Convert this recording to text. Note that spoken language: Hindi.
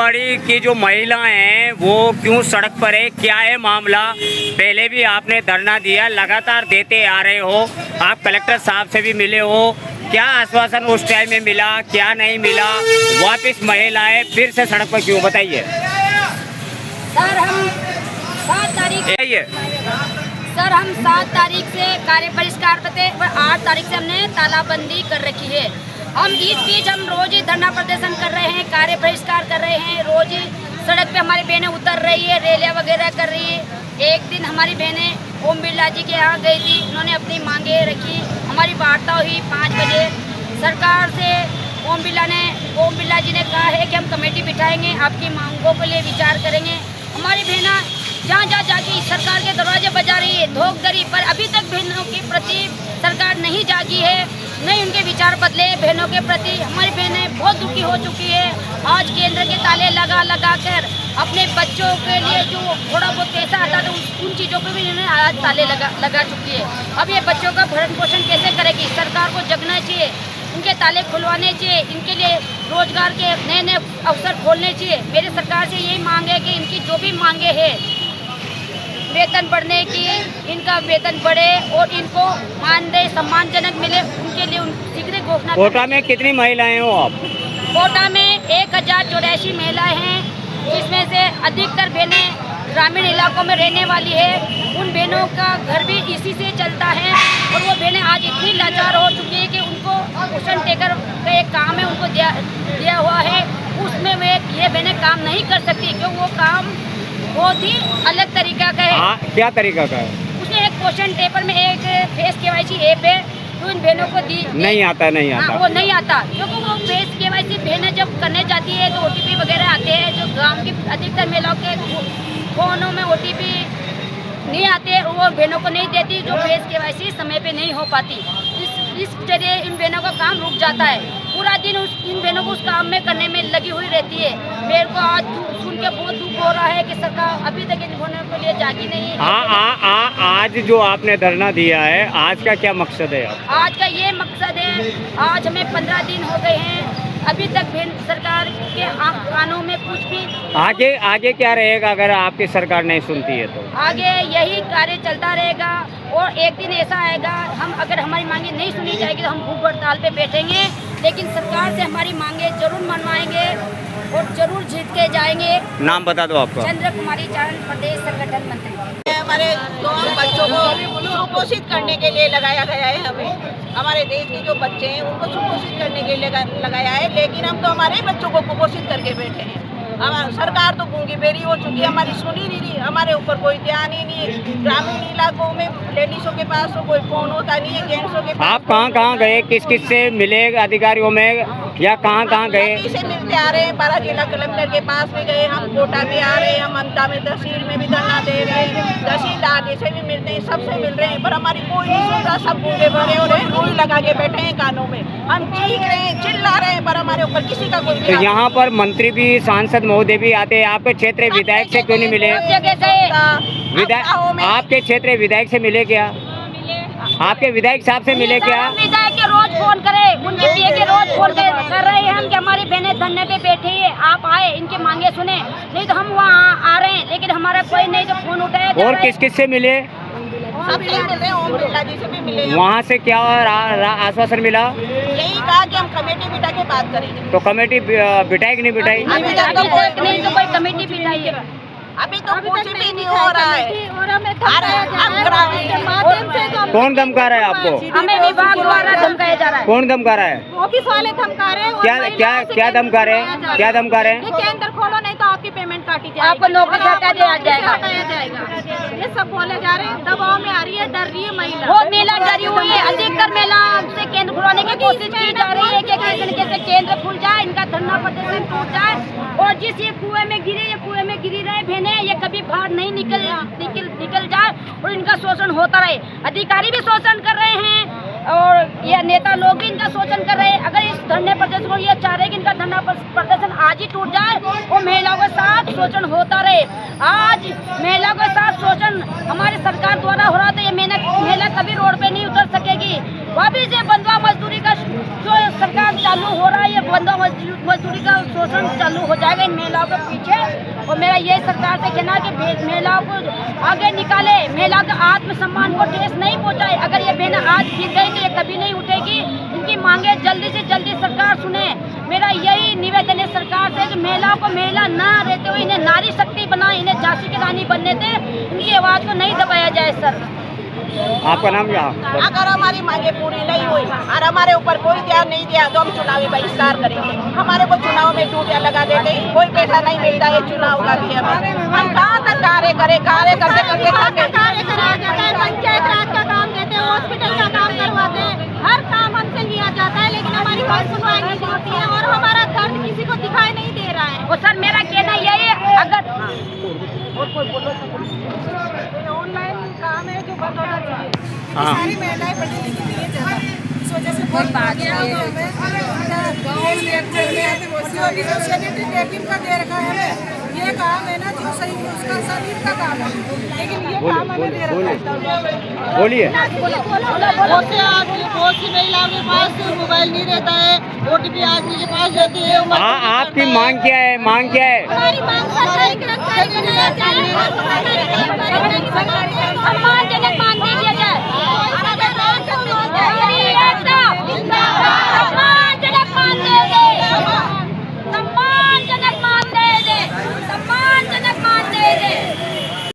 आंगनबाड़ी की जो महिला हैं वो क्यों सड़क पर है, क्या है मामला? पहले भी आपने धरना दिया, लगातार देते आ रहे हो, आप कलेक्टर साहब से भी मिले हो, क्या आश्वासन उस टाइम में मिला, क्या नहीं मिला? वापस महिलाएं फिर से सड़क पर क्यों, बताइए। सर हम 7 तारीख से कार्य बहिष्कार पे थे और 8 तारीख से हमने तालाबंदी कर रखी है। हम इस बीच हम रोज ही धरना प्रदर्शन कर रहे हैं, कार्य बहिष्कार कर रहे हैं, रोज ही सड़क पे हमारी बहनें उतर रही है, रैलियां वगैरह कर रही है। एक दिन हमारी बहनें ओम बिरला जी के यहाँ गई थी, उन्होंने अपनी मांगे रखी, हमारी वार्ता हुई 5 बजे सरकार से। ओम बिरला जी ने कहा है कि हम कमेटी बिठाएंगे, आपकी मांगों के लिए विचार करेंगे। हमारी बहना जहाँ जाके सरकार के दरवाजे बजा रही है, धोखाधड़ी, पर अभी तक बहनों के प्रति सरकार नहीं जागी है, नहीं उनके विचार बदले बहनों के प्रति। हमारी बहनें बहुत दुखी हो चुकी है। आज केंद्र के ताले लगा कर अपने बच्चों के लिए जो थोड़ा बहुत पैसा आता था उन चीज़ों पे भी इन्होंने आज ताले लगा चुकी है। अब ये बच्चों का भरण पोषण कैसे करेगी? सरकार को जगना चाहिए, इनके ताले खुलवाने चाहिए, इनके लिए रोजगार के नए अवसर खोलने चाहिए। मेरी सरकार से यही मांग है कि इनकी जो भी मांगे है, वेतन बढ़ने की, इनका वेतन बढ़े और इनको मानदेय सम्मानजनक मिले, उनके लिए शीघ्र घोषणा। कोटा में कितनी महिलाएं हो आप? कोटा में 1084 महिलाएं हैं, जिसमें से अधिकतर बहनें ग्रामीण इलाकों में रहने वाली है। उन बहनों का घर भी इसी से चलता है और वो बहनें आज इतनी लाचार हो चुकी है कि उनको पोषण टेकर का एक काम है, उनको दिया हुआ है, उसमें वे ये बहनें काम नहीं कर सकती क्योंकि वो काम बहुत ही अलग तरीका का है। क्या तरीका का है? उसमें एक पोषण टेपर में एक फेस KYC ऐप है जो इन बहनों को नहीं आता। वो नहीं आता क्योंकि वो फेस KYC बहनें जब करने जाती है तो OTP वगैरह आते हैं, जो गांव की अधिकतर महिलाओं के फोनों में OTP नहीं आते, वो बहनों को नहीं देती, जो फेस KYC समय पे नहीं हो पाती। इस जरिए इन बहनों का काम रुक जाता है, पूरा दिन इन बहनों को उस काम में करने में लगी हुई रहती है। मेरे को आज सुन के बहुत दुख हो रहा है कि सरकार अभी तक इन बहनों के लिए जागी नहीं है। आज जो आपने धरना दिया है, आज का क्या मकसद है? आज का ये मकसद है, आज हमें 15 दिन हो गए हैं, अभी तक सरकार के कानों में कुछ भी। आगे क्या रहेगा अगर आपकी सरकार नहीं सुनती है तो? आगे यही कार्य चलता रहेगा और एक दिन ऐसा आएगा, हम अगर हमारी मांगे नहीं सुनी जाएगी तो हम भूख हड़ताल पे बैठेंगे, लेकिन सरकार से हमारी मांगे जरूर मनवाएंगे और जरूर जीत के जाएंगे। नाम बता दो आपका। चंद्र कुमारी चारण, प्रदेश संगठन मंत्री। हमारे दोनों बच्चों को सुपोषित करने के लिए लगाया गया है। हमें हमारे देश के जो बच्चे हैं उनको सुपोषित करने के लिए लगाया है, लेकिन हम तो हमारे बच्चों को कुपोषित करके बैठे हैं। सरकार तो गूंगी बेरी हो चुकी है, हमारी सुनी नहीं रही, हमारे ऊपर कोई ध्यान ही नहीं है। ग्रामीण इलाकों में लेडीजों के पास तो कोई फोन होता नहीं है, जेंट्सों के पास। आप कहाँ गए, किस से मिले अधिकारियों में, या कहाँ गए? से मिलते आ रहे हैं, 12 जिला कलेक्टर के पास भी गए, हम कोटा भी आ रहे हैं, हम अंता में तहसील में भी धरना दे रहे हैं, तहसीलदार से भी मिलते हैं, सबसे मिल रहे हैं, पर हमारी कोई नहीं सुन रहा। सब गूंगे बने हो रहे हैं, रुई लगा के बैठे हैं कानों में, हम चीख रहे हैं, चिल्ला रहे हैं, पर हमारे ऊपर किसी का कोई। तो यहाँ पर मंत्री भी, सांसद महोदय भी आते हैं, आपके क्षेत्रीय विधायक से क्यों नहीं मिले? आपके क्षेत्रीय विधायक से मिले क्या? आपके विधायक साहब से मिले क्या? विधायक के रोज फोन करे, उनके पीए के रोज फोन कर रहे हैं हम कि हमारी बहनें धरने पे बैठी है, आप आए, इनके मांगे सुने, नहीं तो हम वहाँ आ रहे हैं, लेकिन हमारा कोई नहीं तो फोन उठाए। और किस से मिले? सबसे मिल रहे हैं, ओम बिरला जी से भी मिले। वहाँ से क्या आश्वासन मिला? यही कहा कि हम कमेटी बिठा के बात करेंगे। तो कमेटी बिठाई कि नहीं बिठाई? अभी तक तो कोई कमेटी बिठाई है, अभी तो कुछ भी नहीं हो रहा है। कौन धमका रहा है आपको? हमें विभाग द्वारा धमकाया जा रहा है। कौन धमका रहा है? ऑफिस वाले धमका रहे हैं। क्या धमका रहे हैं? क्या धमका रहे हैं? केंद्र खोलो नहीं तो आपकी पेमेंट काटी जाएगी, आपको नौकरी से हटाया जाएगा, ये सब बोले जा रहे हैं। दबाव में आ रही है, डर रही है महिला, बहुत महिला डरी हुई है। अधिकतर महिला से केंद्र खुलवाने की कोशिश की जा रही है कि किसी तरीके से केंद्र खुल जाए, इनका धरना प्रदर्शन टूट जाए और जिस ये कुएं में गिरी रहे बहनें, ये कभी बाहर नहीं निकल जाए और इनका शोषण होता रहे। अधिकारी भी शोषण कर रहे हैं और ये नेता लोग भी इनका शोषण कर रहे हैं। अगर इस धरने प्रदर्शन को ये चाह रहे हैं कि इनका धरना प्रदर्शन आज ही टूट जाए और महिलाओं के साथ शोषण होता रहे। आज महिलाओं के साथ शोषण हमारी सरकार द्वारा हो रहा था, ये महिला कभी रोड पे नहीं उतर सकेगी। वापिस ये बंधुआ मजदूरी का जो सरकार चालू हो रहा है ये बंदा मजदूरी का शोषण चालू हो जाएगा इन महिलाओं के पीछे। और मेरा ये सरकार से कहना कि महिलाओं को आगे निकाले, महिलाओं के आत्मसम्मान को ठेस नहीं पहुंचाए। अगर ये बहन आज गिर गई तो ये कभी नहीं उठेगी। इनकी मांगे जल्दी से जल्दी सरकार सुने। मेरा यही निवेदन है सरकार से कि महिलाओं को महिला ना रहते हुए इन्हें नारी शक्ति बनाए, इन्हें झांसी की रानी बनने दे, इनकी आवाज़ को नहीं दबाया जाए। सर आपका नाम क्या? अगर हमारी मांगे पूरी नहीं हुई और हमारे ऊपर कोई ध्यान नहीं दिया तो हम चुनावी बहिष्कार करेंगे। हमारे को चुनाव में टूटिया लगा देते, कोई पैसा नहीं मिलता है चुनाव का भी हमें। हम कहाँ तक कार्य करें, कार्य करते करते कार्य कराया जाता है, पंचायत राज का काम देते हैं, हॉस्पिटल का काम करवाते हैं, हर काम हमसे लिया जाता है, लेकिन हमारी कोई सुनवाई नहीं होती है और हमारा दर्द किसी को दिखाई नहीं दे रहा है। और सर मेरा कहना यही है, अगर ऑनलाइन काम है जो बंद होना चाहिए। हाँ। सारी महिलाएं पढ़ी लिखी नहीं है ज़्यादा, इस वजह से बहुत बात है। सैनिटरी नैपकिन का दे रखा है हमें, ये काम है ना जो सही उसका शरीर का काम है, लेकिन ये काम हमें दे रखा है। बोलिए। बहुत सी महिलाओं के पास मोबाइल नहीं रहता है, OTP आदमी के पास रहती है। हाँ, आपकी मांग क्या है? मांग क्या है? हमारी मांग सरकारी कर्मचारी बनाया जाए, सरकारी कर्मचारी